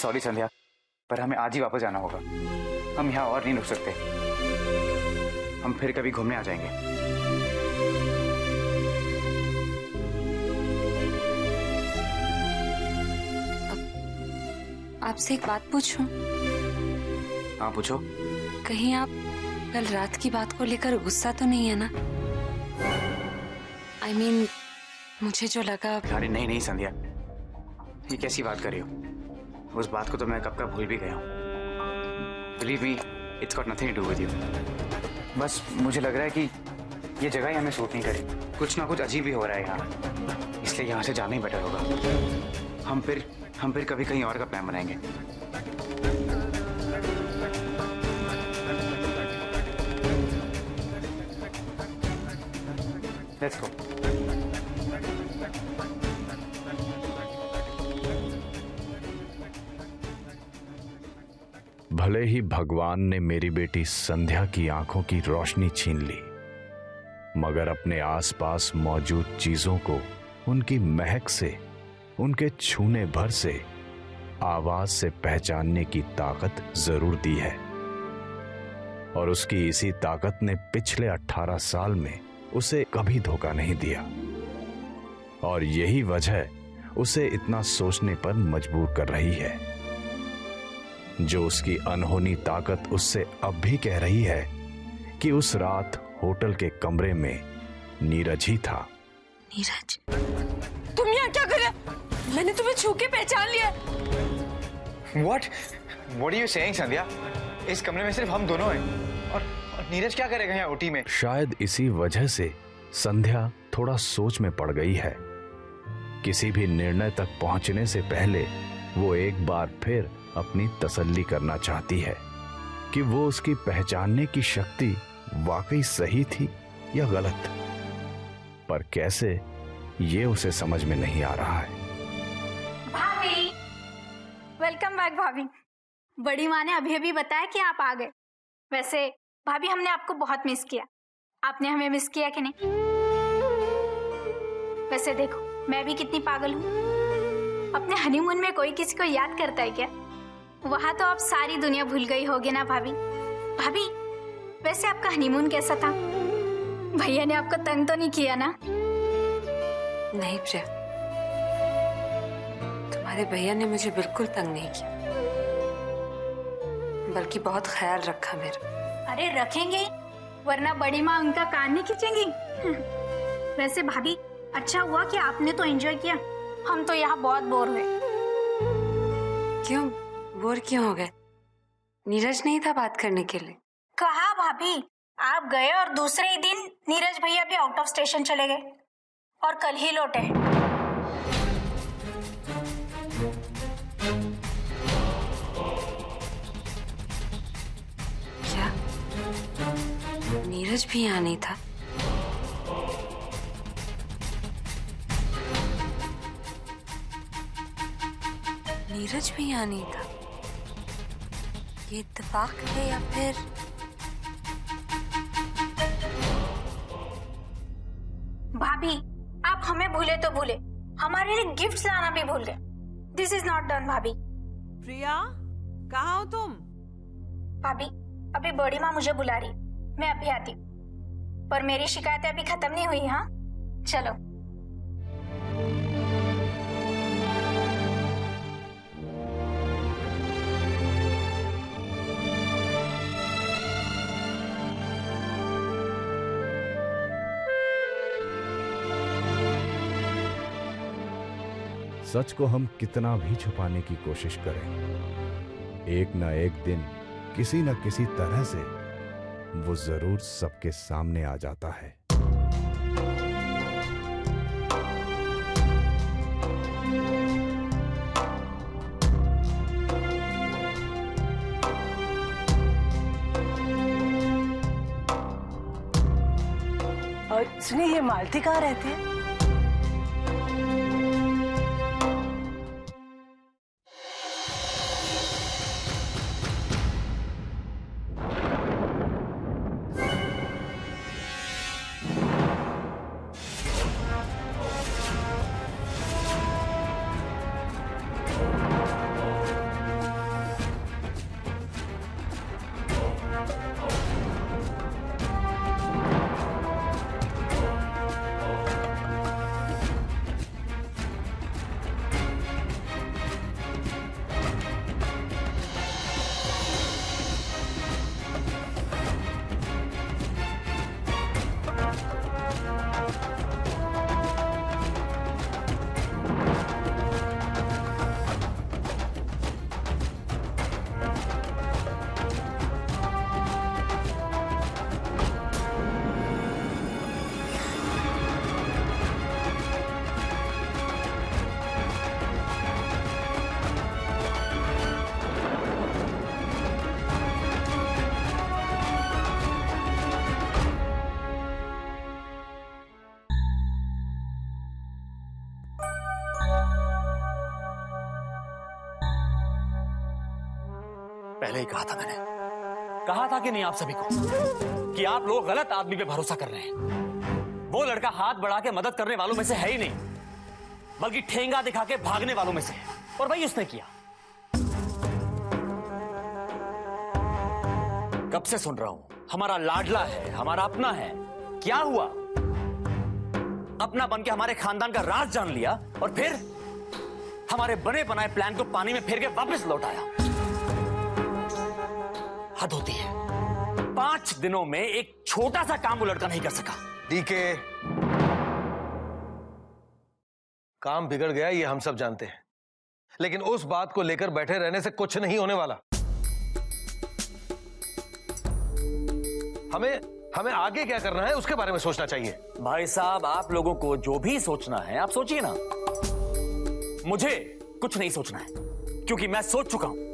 Sorry संध्या, पर हमें आज ही वापस जाना होगा। हम यहाँ और नहीं रुक सकते। हम फिर कभी घूमने आ जाएंगे। आपसे एक बात पूछूं? हाँ पूछो। कहीं आप कल रात की बात को लेकर गुस्सा तो नहीं है ना? I mean, मुझे जो लगा। अरे नहीं नहीं संध्या, ये कैसी बात कर रही हो? उस बात को तो मैं कब का भूल भी गया हूँ। Believe me, it's got nothing to do with you. बस मुझे लग रहा है कि ये जगह ही हमें सूट नहीं करी। कुछ ना कुछ अजीब ही हो रहा है यहाँ, इसलिए यहाँ से जाना ही बेटर होगा। हम फिर कभी कहीं और का प्लान बनाएंगे। Let's go. भले ही भगवान ने मेरी बेटी संध्या की आंखों की रोशनी छीन ली, मगर अपने आसपास मौजूद चीजों को उनकी महक से, उनके छूने भर से, आवाज से पहचानने की ताकत जरूर दी है। और उसकी इसी ताकत ने पिछले 18 साल में उसे कभी धोखा नहीं दिया। और यही वजह उसे इतना सोचने पर मजबूर कर रही है। जो उसकी अनहोनी ताकत उससे अब भी कह रही है कि उस रात होटल के कमरे में नीरज ही था। नीरज, तुम यहाँ क्या कर रहे? मैंने तुम्हें छू के पहचान लिया। What are you saying संध्या? इस कमरे में सिर्फ हम दोनों हैं और नीरज क्या करेगा यहाँ ओटी में? शायद इसी वजह से संध्या थोड़ा सोच में पड़ गई है। किसी भी निर्णय तक पहुंचने से पहले वो एक बार फिर अपनी तसल्ली करना चाहती है कि वो उसकी पहचानने की शक्ति वाकई सही थी या गलत। पर कैसे, ये उसे समझ में नहीं आ रहा है। भाभी, वेलकम बैक भाभी। बड़ी माँ ने अभी अभी बताया कि आप आ गए। वैसे भाभी, हमने आपको बहुत मिस किया। आपने हमें मिस किया कि नहीं? वैसे देखो, मैं भी कितनी पागल हूँ। अपने हनीमून में कोई किसी को याद करता है क्या? वहाँ तो आप सारी दुनिया भूल गई होगी ना भाभी। भाभी, वैसे आपका हनीमून कैसा था? भैया ने आपको तंग तो नहीं किया ना? नहीं प्रिया, तुम्हारे भैया ने मुझे बिल्कुल तंग नहीं किया, बल्कि बहुत ख्याल रखा मेरा। अरे रखेंगे, वरना बड़ी माँ उनका कान नहीं खींचेंगी। वैसे भाभी, अच्छा हुआ कि आपने तो एंजॉय किया। हम तो यहाँ बहुत बोर हुए। क्यों बोर क्यों हो गए? नीरज नहीं था बात करने के लिए? कहा भाभी, आप गए और दूसरे ही दिन नीरज भैया भी आउट ऑफ स्टेशन चले गए और कल ही लौटे। क्या नीरज भी यहाँ नहीं था? नीरज भी यहाँ नहीं था। ये इत्तेफाक है या फिर? भाभी, आप हमें भूले तो भूले, हमारे लिए गिफ्ट्स लाना भी भूल गए। दिस इज नॉट डन भाभी। प्रिया, कहाँ हो तुम? भाभी, अभी बड़ी माँ मुझे बुला रही, मैं अभी आती। पर मेरी शिकायतें अभी खत्म नहीं हुई। हाँ चलो। सच को हम कितना भी छुपाने की कोशिश करें, एक ना एक दिन किसी न किसी तरह से वो जरूर सबके सामने आ जाता है। और सुनिए, ये मालती कहाँ रहती है? पहले ही कहा था मैंने, कहा था कि नहीं आप सभी को कि आप लोग गलत आदमी पे भरोसा कर रहे हैं। वो लड़का हाथ बढ़ा के मदद करने वालों में से है ही नहीं, बल्कि ठेंगा दिखा के भागने वालों में से है। और वही उसने किया। कब से सुन रहा हूं, हमारा लाडला है, हमारा अपना है। क्या हुआ? अपना बन के हमारे खानदान का राज जान लिया और फिर हमारे बने बनाए प्लान को पानी में फेर के वापस लौट आया। हद होती है। 5 दिनों में एक छोटा सा काम वो लड़का नहीं कर सका। डीके, काम बिगड़ गया ये हम सब जानते हैं, लेकिन उस बात को लेकर बैठे रहने से कुछ नहीं होने वाला। हमें आगे क्या करना है उसके बारे में सोचना चाहिए। भाई साहब, आप लोगों को जो भी सोचना है आप सोचिए ना। मुझे कुछ नहीं सोचना है, क्योंकि मैं सोच चुका हूं।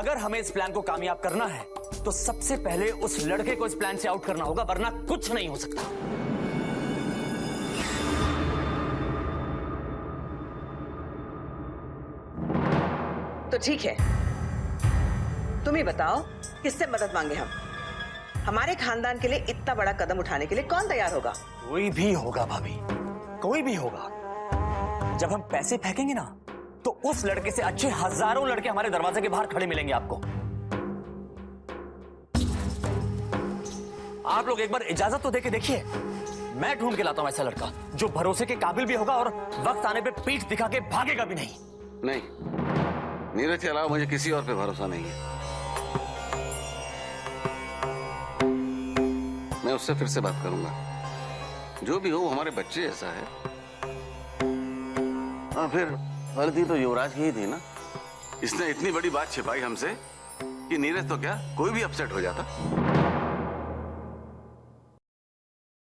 अगर हमें इस प्लान को कामयाब करना है तो सबसे पहले उस लड़के को इस प्लान से आउट करना होगा, वरना कुछ नहीं हो सकता। तो ठीक है, तुम ही बताओ किससे मदद मांगे हम? हमारे खानदान के लिए इतना बड़ा कदम उठाने के लिए कौन तैयार होगा? कोई भी होगा भाभी, कोई भी होगा। जब हम पैसे फेंकेंगे ना तो उस लड़के से अच्छे हजारों लड़के हमारे दरवाजे के बाहर खड़े मिलेंगे आपको। आप लोग एक बार इजाजत तो देके देखिए, मैं ढूंढ के लाता हूं ऐसा लड़का जो भरोसे के काबिल भी होगा और वक्त आने पे पीठ दिखा के भागेगा भी नहीं। नहीं, नीरज के अलावा मुझे किसी और पे भरोसा नहीं है। मैं उससे फिर से बात करूंगा। जो भी हो वो हमारे बच्चे जैसा है। और फिर गलती तो युवराज की ही थी ना। इसने इतनी बड़ी बात छिपाई हमसे कि नीरज तो क्या कोई भी अपसेट हो जाता।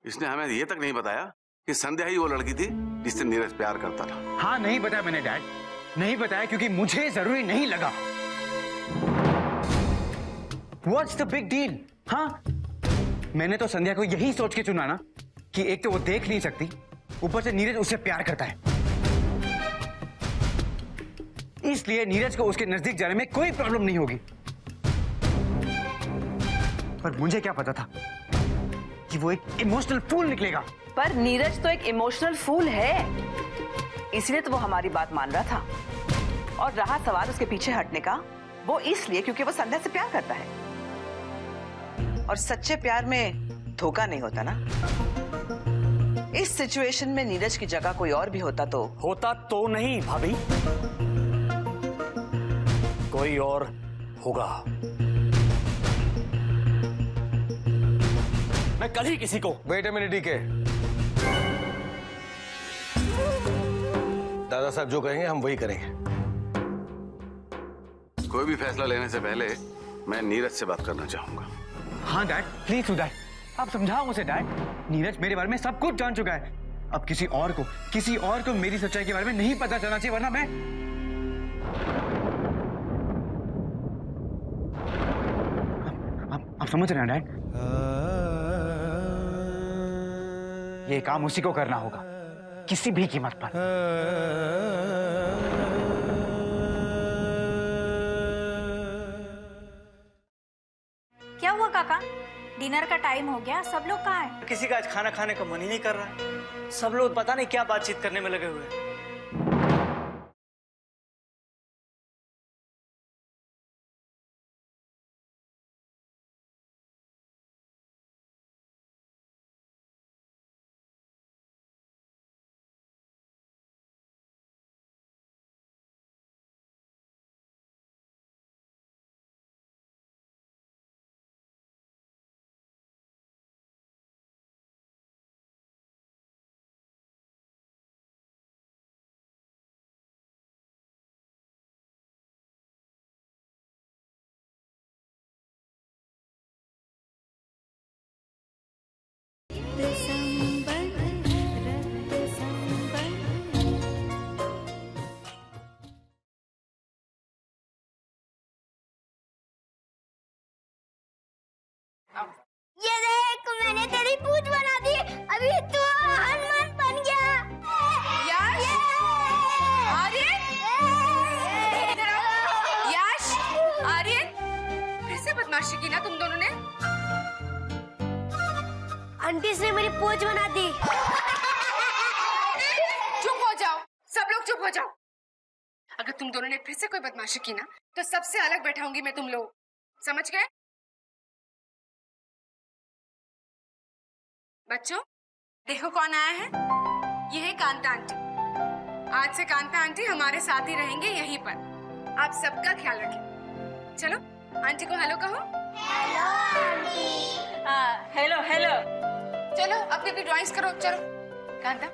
इसने हमें ये तक नहीं बताया कि संध्या ही वो लड़की थी जिससे नीरज प्यार करता था। हाँ, नहीं बताया मैंने डैड, नहीं बताया क्योंकि मुझे जरूरी नहीं लगा। What's the big deal? हाँ, मैंने तो संध्या को यही सोच के चुना ना कि एक तो वो देख नहीं सकती, ऊपर से नीरज उससे प्यार करता है। इसलिए नीरज को उसके नजदीक जाने में कोई प्रॉब्लम नहीं होगी। पर मुझे क्या पता था कि वो एक इमोशनल फूल निकलेगा। पर नीरज तो एक इमोशनल फूल है, इसलिए तो वो हमारी बात मान रहा था। और रहा सवाल उसके पीछे हटने का, वो इसलिए क्योंकि वो संध्या से प्यार करता है। और सच्चे प्यार में धोखा नहीं होता ना। इस सिचुएशन में नीरज की जगह कोई और भी होता तो नहीं भाभी, कोई और होगा। मैं कल ही किसी को। Wait a minute DK, Dada Saheb जो कहेंगे हम वही करेंगे। कोई भी फैसला लेने से पहले मैं नीरज से बात करना चाहूंगा। हाँ डैड, प्लीज डू डैड, आप समझाओ उसे डैड। नीरज मेरे बारे में सब कुछ जान चुका है। अब किसी और को मेरी सच्चाई के बारे में नहीं पता चलना चाहिए, वरना मैं। आप समझ रहे हैं डैड? ये काम उसी को करना होगा, किसी भी कीमत पर। क्या हुआ काका? डिनर का टाइम हो गया, सब लोग कहाँ हैं? किसी का आज खाना खाने का मन ही नहीं कर रहा है। सब लोग पता नहीं क्या बातचीत करने में लगे हुए हैं। ये देख, मैंने तेरी पूंछ बना दी। अभी तू हनुमान बन गया। यार, अरे जाओ। अगर तुम दोनों ने फिर से कोई बदमाशी की ना तो सबसे अलग बैठाऊंगी मैं तुम लोग, समझ गए? बच्चों देखो कौन आया है, ये है कांता आंटी। आज से कांता आंटी हमारे साथ ही रहेंगे यहीं पर। आप सबका ख्याल रखें। चलो आंटी को हेलो कहो। Hello aunty. Hello hello. चलो अपनी अपनी ड्राइंग्स करो। चलो कांता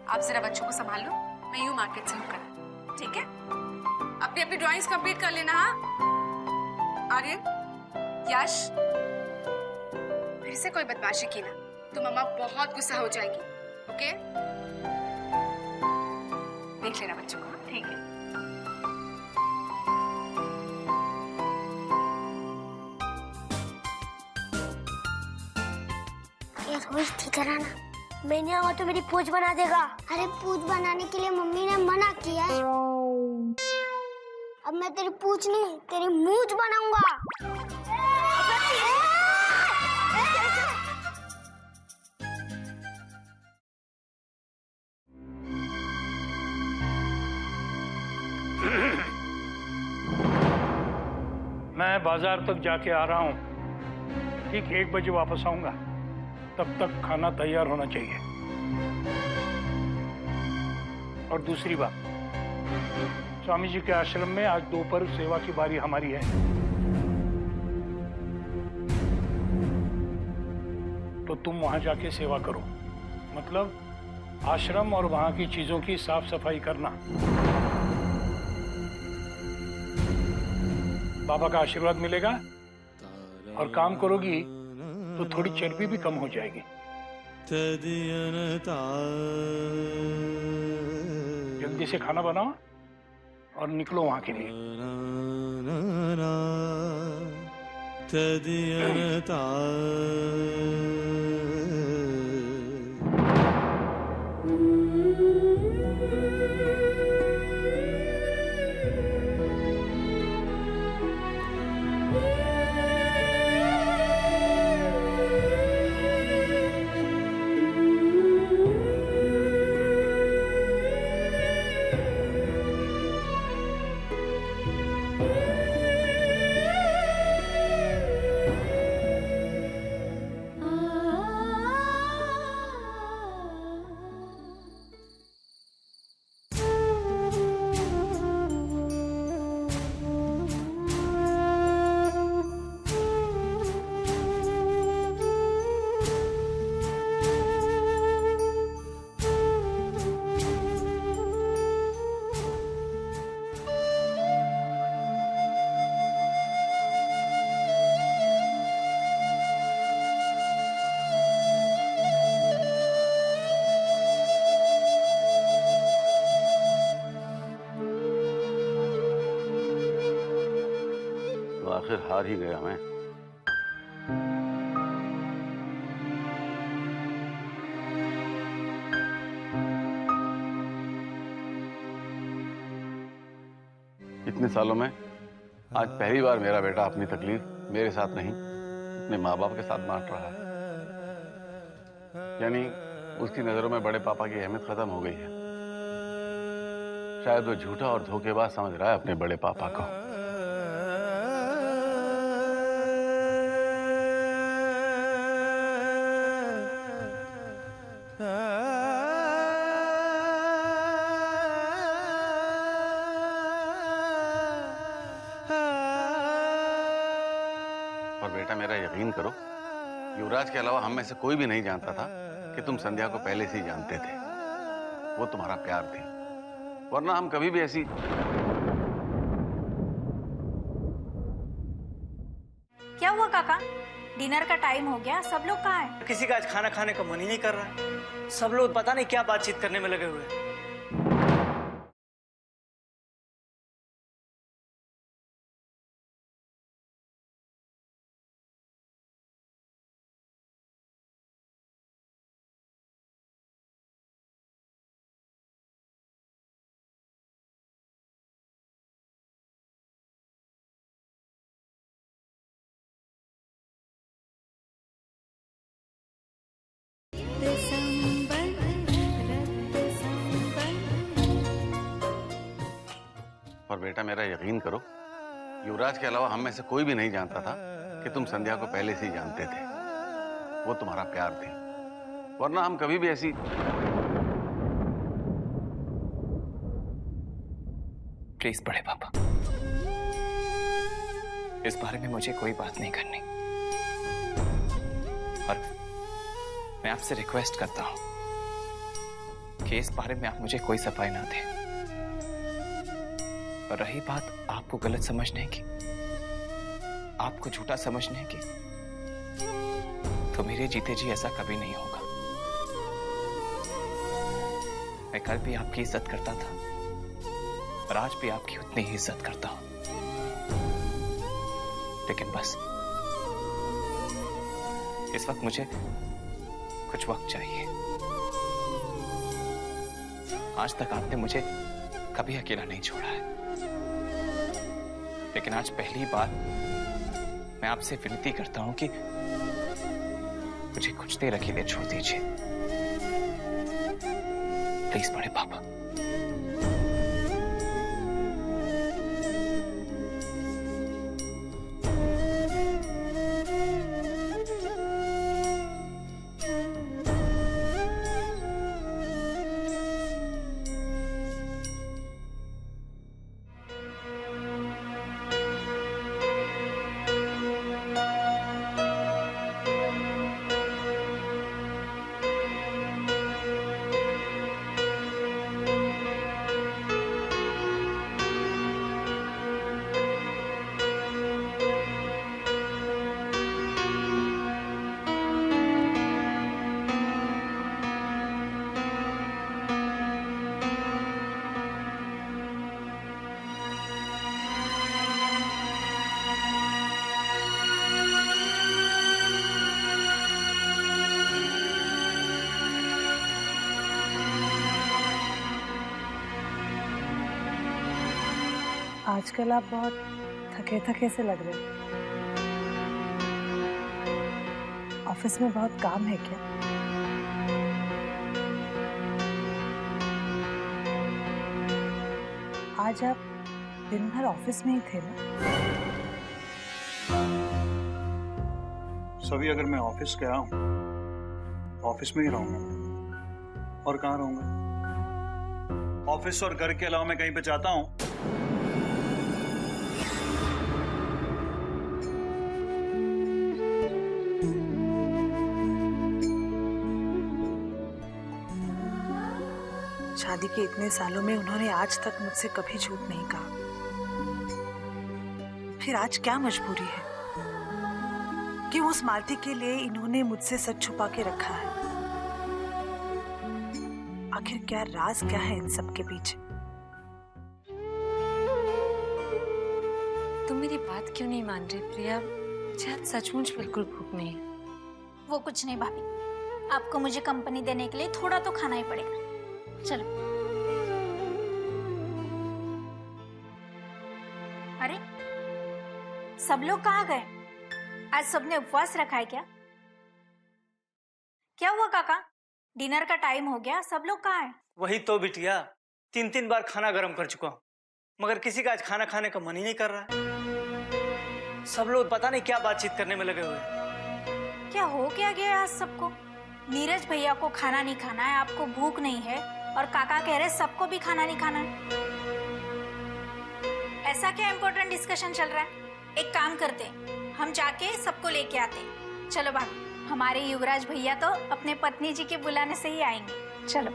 आप जरा बच्चों को संभाल लो, मैं यूं मार्केट से होकर, ठीक है? अपनी अपनी ड्राइंग्स कंप्लीट कर लेना। हाँ आर्यन, यश, फिर से कोई बदमाशी की ना तो मम्मा बहुत गुस्सा हो जाएगी। ओके देख लेना बच्चों को। ठीक है। ये रोज ठीक कराना, मैं नहीं आऊंगा तो मेरी पूछ बना देगा। अरे पूछ बनाने के लिए मम्मी ने मना किया है। अब मैं तेरी पूछ नहीं तेरी मूछ बनाऊंगा। मैं बाजार तक जाके आ रहा हूँ, ठीक 1 बजे वापस आऊंगा। तब तक खाना तैयार होना चाहिए। और दूसरी बात, स्वामी जी के आश्रम में आज दोपहर सेवा की बारी हमारी है, तो तुम वहां जाके सेवा करो। मतलब आश्रम और वहां की चीजों की साफ सफाई करना। बाबा का आशीर्वाद मिलेगा और काम करोगी तो थोड़ी चर्बी भी कम हो जाएगी। जल्दी से खाना बनाओ और निकलो वहां के लिए। आखिर हार ही गया मैं। इतने सालों में आज पहली बार मेरा बेटा अपनी तकलीफ मेरे साथ नहीं अपने माँ बाप के साथ बांट रहा है। यानी उसकी नजरों में बड़े पापा की अहमियत खत्म हो गई है। शायद वो झूठा और धोखेबाज समझ रहा है अपने बड़े पापा को। और बेटा मेरा यकीन करो, युवराज के अलावा हम में से कोई भी नहीं जानता था कि तुम संध्या को पहले से ही जानते थे। वो तुम्हारा प्यार थी, वरना हम कभी भी ऐसी। क्या हुआ काका? डिनर का टाइम हो गया, सब लोग कहाँ हैं? किसी का आज खाना खाने का मन ही नहीं कर रहा है। सब लोग पता नहीं क्या बातचीत करने में लगे हुए हैं। दिसंबर और बेटा मेरा यकीन करो, युवराज के अलावा हम में से कोई भी नहीं जानता था कि तुम संध्या को पहले से ही जानते थे। वो तुम्हारा प्यार थी, वरना हम कभी भी ऐसी। प्लीज बड़े पापा, इस बारे में मुझे कोई बात नहीं करनी, और मैं आपसे रिक्वेस्ट करता हूं कि इस बारे में आप मुझे कोई सफाई ना दें। और रही बात आपको गलत समझने की, आपको झूठा समझने की, तो मेरे जीते जी ऐसा कभी नहीं होगा। मैं कल भी आपकी इज्जत करता था और आज भी आपकी उतनी ही इज्जत करता हूं, लेकिन बस इस वक्त मुझे कुछ वक्त चाहिए। आज तक आपने मुझे कभी अकेला नहीं छोड़ा है, लेकिन आज पहली बार मैं आपसे विनती करता हूं कि मुझे कुछ देर अकेले छोड़ दीजिए, प्लीज बड़े पापा। आजकल आप बहुत थके थके से लग रहे हैं। ऑफिस में बहुत काम है क्या? आज आप दिन भर ऑफिस में ही थे ना? सभी अगर मैं ऑफिस गया हूं तो ऑफिस में ही रहूंगा, और कहां रहूंगा? ऑफिस और घर के अलावा मैं कहीं पे जाता हूं? शादी के इतने सालों में उन्होंने आज तक मुझसे कभी झूठ नहीं कहा, फिर आज क्या मजबूरी है कि उस मालती के लिए इन्होंने मुझसे सच छुपा के रखा है? आखिर क्या राज क्या है इन सब के पीछे? तुम मेरी बात क्यों नहीं मान रही प्रिया? शायद सचमुच बिल्कुल भूख नहीं है। वो कुछ नहीं भाभी, आपको मुझे कंपनी देने के लिए थोड़ा तो खाना ही पड़ेगा। चलो। अरे सब लोग कहाँ गए? आज सबने उपवास रखा है क्या? क्या हुआ काका? डिनर का टाइम हो गया, सब लोग कहाँ हैं? वही तो बिटिया, 3-3 बार खाना गर्म कर चुका हूँ, मगर किसी का आज खाना खाने का मन ही नहीं कर रहा है। सब लोग पता नहीं क्या बातचीत करने में लगे हुए हैं। क्या हो क्या गया आज सबको? नीरज भैया को खाना नहीं खाना है, आपको भूख नहीं है, और काका कह रहे सबको भी खाना नहीं खाना है। ऐसा क्या इम्पोर्टेंट डिस्कशन चल रहा है? एक काम करते हैं, हम जाके सबको लेके आते हैं। चलो भाभी, हमारे युवराज भैया तो अपने पत्नी जी के बुलाने से ही आएंगे। चलो।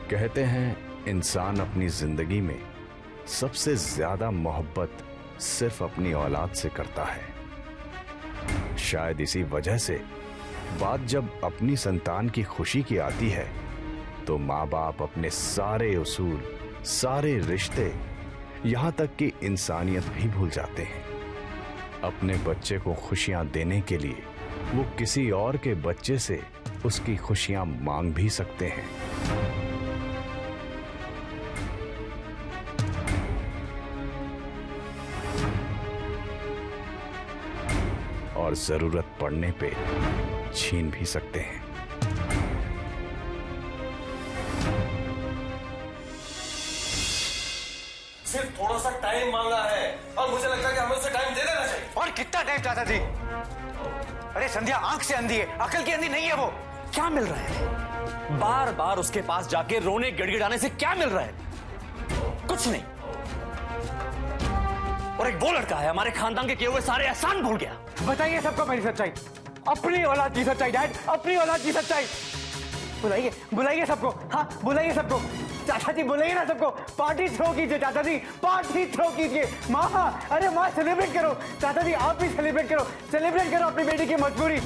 कहते हैं इंसान अपनी जिंदगी में सबसे ज्यादा मोहब्बत सिर्फ अपनी औलाद से करता है। शायद इसी वजह से बात जब अपनी संतान की खुशी की आती है तो माँ बाप अपने सारे उसूल, सारे रिश्ते, यहाँ तक कि इंसानियत भी भूल जाते हैं। अपने बच्चे को खुशियाँ देने के लिए वो किसी और के बच्चे से उसकी खुशियाँ मांग भी सकते हैं। और जरूरत पड़ने पे छीन भी सकते हैं। सिर्फ थोड़ा सा टाइम मांगा है और मुझे लगता है कि हमें उसे टाइम दे देना चाहिए। और कितना टाइम चाहता थी? अरे संध्या आंख से अंधी है, अकल की अंधी नहीं है वो। क्या मिल रहा है? बार बार उसके पास जाके रोने गिड़गिड़ाने से क्या मिल रहा है? कुछ नहीं। और एक वो लड़का है हमारे खानदान के किए हुए सारे एहसान भूल गया। बताइए सबको मेरी सच्चाई, अपनी औलाद की सच्चाई डैड, अपनी औलाद की सच्चाई। बुलाइए बुलाइए सबको, हाँ बुलाइए सबको। चाचा जी बुलाइए ना सबको, पार्टी थ्रो कीजिए चाचा जी, पार्टी थ्रो कीजिए। माँ, अरे माँ सेलिब्रेट करो, चाचा जी आप भी सेलिब्रेट करो, सेलिब्रेट करो अपनी बेटी की मजबूरी।